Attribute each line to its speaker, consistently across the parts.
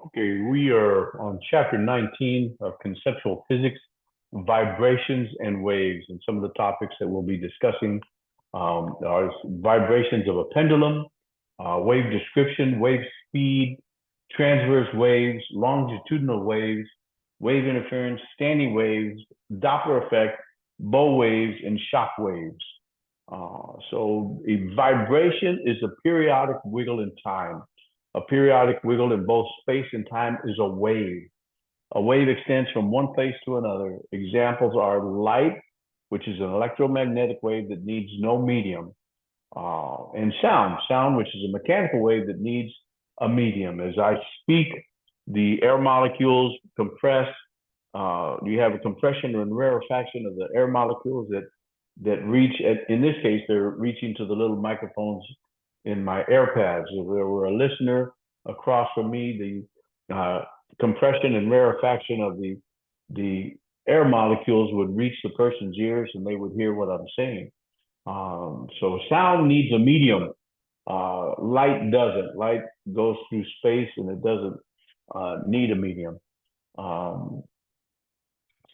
Speaker 1: Okay, we are on chapter 19 of conceptual physics, vibrations and waves. And some of the topics that we'll be discussing are vibrations of a pendulum, wave description, wave speed, transverse waves, longitudinal waves, wave interference, standing waves, Doppler effect, bow waves, and shock waves. So a vibration is a periodic wiggle in time. A periodic wiggle in both space and time is a wave. A wave extends from one place to another. Examples are light, which is an electromagnetic wave that needs no medium, and sound, which is a mechanical wave that needs a medium. As I speak, the air molecules compress. You have a compression and rarefaction of the air molecules that reach. In this case, they're reaching to the little microphones in my AirPads. If there were a listener across from me, the compression and rarefaction of the air molecules would reach the person's ears and they would hear what I'm saying. So sound needs a medium. Light doesn't. Light goes through space and it doesn't need a medium. Um,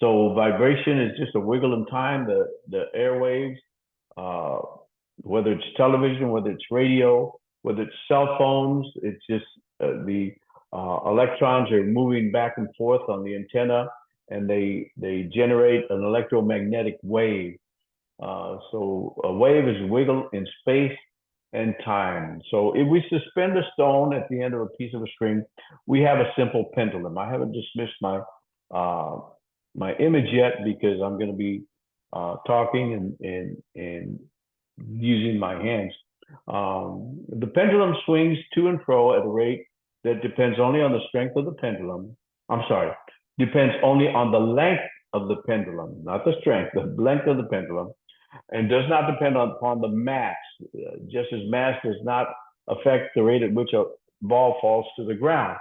Speaker 1: so vibration is just a wiggle in time. The airwaves, uh, whether it's television, whether it's radio, whether it's cell phones, it's just the electrons are moving back and forth on the antenna, and they generate an electromagnetic wave. So a wave is a wiggle in space and time. So if we suspend a stone at the end of a piece of a string, we have a simple pendulum. I haven't dismissed uh, my image yet because I'm going to be talking and using my hands. The pendulum swings to and fro at a rate that depends only on the strength of the pendulum. I'm sorry, depends only on the length of the pendulum, not the strength, the length of the pendulum, and does not depend upon the mass, just as mass does not affect the rate at which a ball falls to the ground,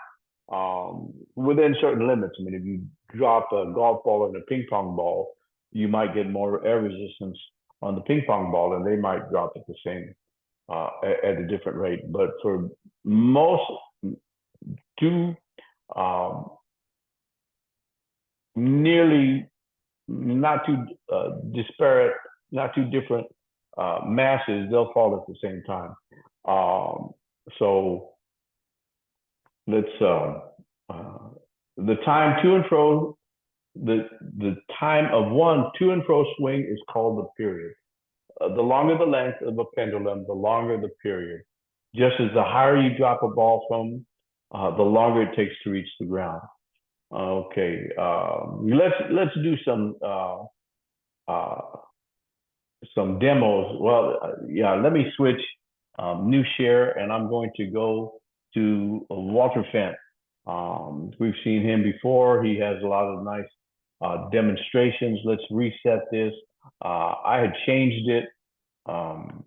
Speaker 1: within certain limits. I mean, if you drop a golf ball and a ping pong ball, you might get more air resistance on the ping pong ball, and they might drop at the same at a different rate. But for most two um, nearly not too disparate, not too different masses, they'll fall at the same time. Um, so let's the time to and fro, the time of one to and fro swing is called the period. The longer the length of a pendulum, the longer the period. Just as the higher you drop a ball from, the longer it takes to reach the ground. Okay, let's do uh, some demos. Well, yeah, let me switch new share, and I'm going to go to Walter Fent. We've seen him before. He has a lot of nice demonstrations. Let's reset this. I had changed it. Um,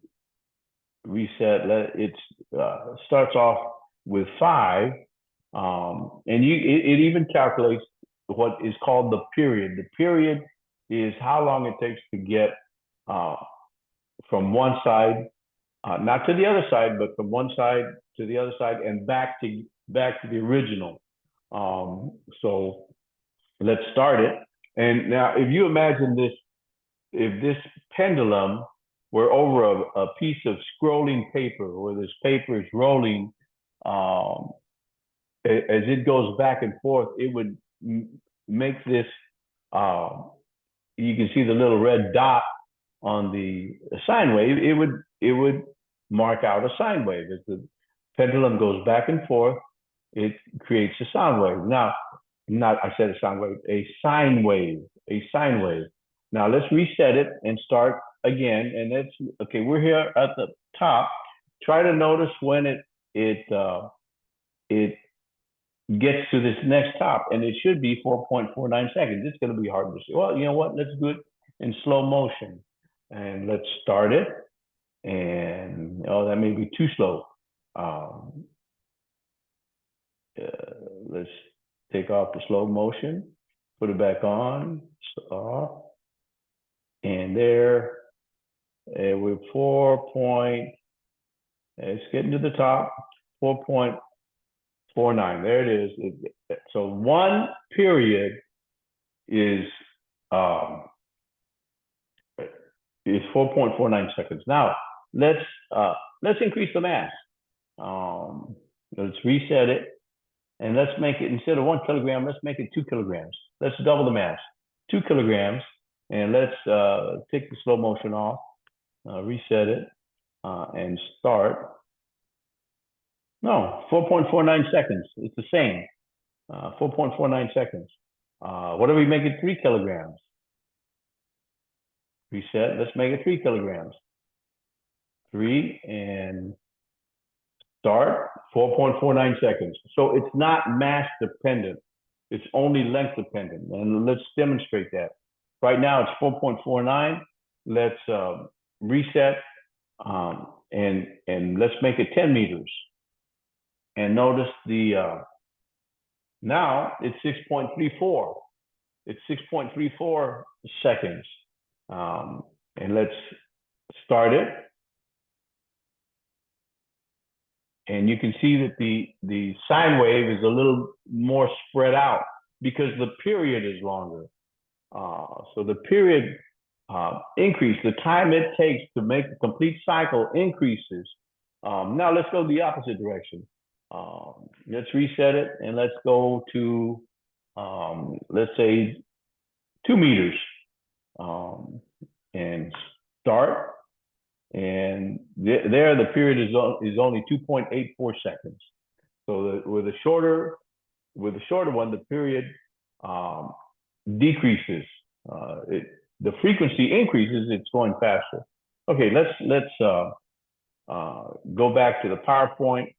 Speaker 1: Reset. It starts off with 5, and it even calculates what is called the period. The period is how long it takes to get uh, from one side, not to the other side, but from one side to the other side and back to the original. So let's start it. And now, if you imagine this, if this pendulum were over a piece of scrolling paper, where this paper is rolling, um, as it goes back and forth, it would make this. Uh, you can see the little red dot on the sine wave. It would mark out a sine wave. As the pendulum goes back and forth, it creates a sound wave. Now, not I said a sound wave, a sine wave, a sine wave. Now let's reset it and start again. And that's okay. We're here at the top. Try to notice when it gets to this next top, and it should be 4.49 seconds. It's going to be hard to see. Well, you know what? Let's do it in slow motion, and let's start it. And oh, that may be too slow. Um, let's take off the slow motion, put it back on, off, and there. And we're 4 point. It's getting to the top. 4.49 4.49. There it is. So one period is 4.49 seconds. Now let's increase the mass. Let's reset it, and let's make it, instead of 1 kilogram, let's make it 2 kilograms. Let's double the mass, 2 kilograms, and let's take the slow motion off, reset it, and start. No, 4.49 seconds. It's the same. 4.49 seconds. What do we make it? 3 kilograms. Reset. Let's make it 3 kilograms. 3 and start. 4.49 seconds. So it's not mass dependent. It's only length dependent. And let's demonstrate that. Right now it's 4.49. Let's reset and let's make it 10 meters. And notice the now it's 6.34. It's 6.34 seconds. And let's start it. And you can see that the sine wave is a little more spread out because the period is longer. So the period increase, the time it takes to make the complete cycle increases. Now let's go the opposite direction. Let's reset it and let's go to, let's say 2 meters, and start. And there the period is only 2.84 seconds. So with a shorter one, the period decreases. The frequency increases. It's going faster. Okay, let's go back to the PowerPoint.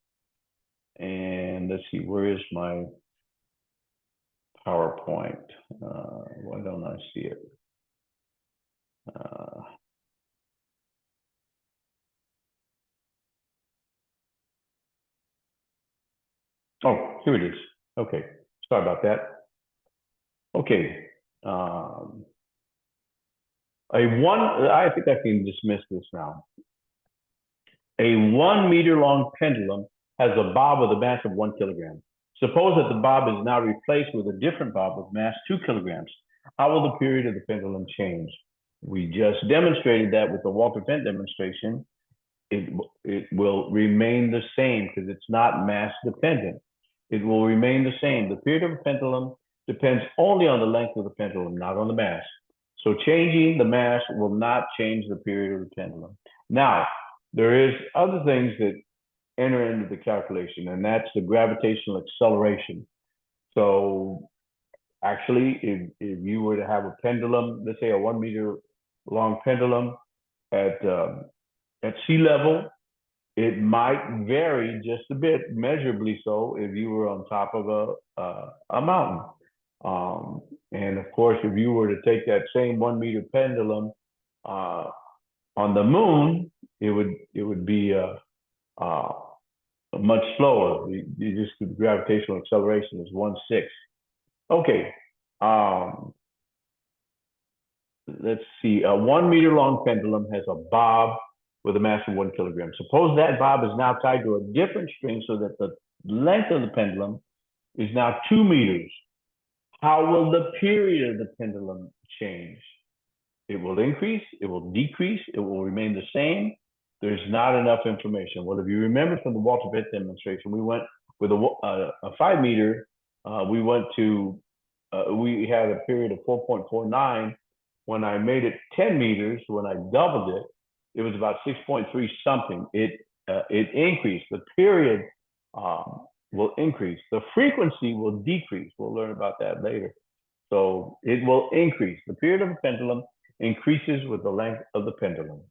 Speaker 1: And let's see, where is my PowerPoint? Why don't I see it? Oh, here it is. Okay, sorry about that. Okay, I think I can dismiss this now. A 1 meter long pendulum has a bob with a mass of 1 kilogram. Suppose that the bob is now replaced with a different bob with mass 2 kilograms. How will the period of the pendulum change? We just demonstrated that with the Walter Pent demonstration. It will remain the same because it's not mass dependent. It will remain the same. The period of a pendulum depends only on the length of the pendulum, not on the mass. So changing the mass will not change the period of the pendulum. Now, there is other things that enter into the calculation, and that's the gravitational acceleration. So actually, if you were to have a pendulum, let's say a 1 meter long pendulum at sea level, it might vary just a bit, measurably so, if you were on top of a mountain. And of course, if you were to take that same 1 meter pendulum on the moon, it would be much slower. Just the gravitational acceleration is 1/6. Okay. Let's see. A 1 meter long pendulum has a bob with a mass of 1 kilogram. Suppose that bob is now tied to a different string so that the length of the pendulum is now 2 meters. How will the period of the pendulum change? It will increase, it will decrease, it will remain the same. There's not enough information. Well, if you remember from the Walter Pent demonstration, we went with a 5 meter, we had a period of 4.49. When I made it 10 meters, when I doubled it, it was about 6.3 something. It increased. The period will increase. The frequency will decrease. We'll learn about that later. So it will increase. The period of a pendulum increases with the length of the pendulum.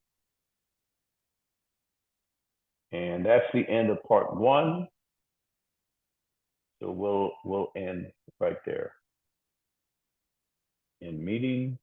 Speaker 1: And that's the end of part 1. So we'll end right there. In meeting.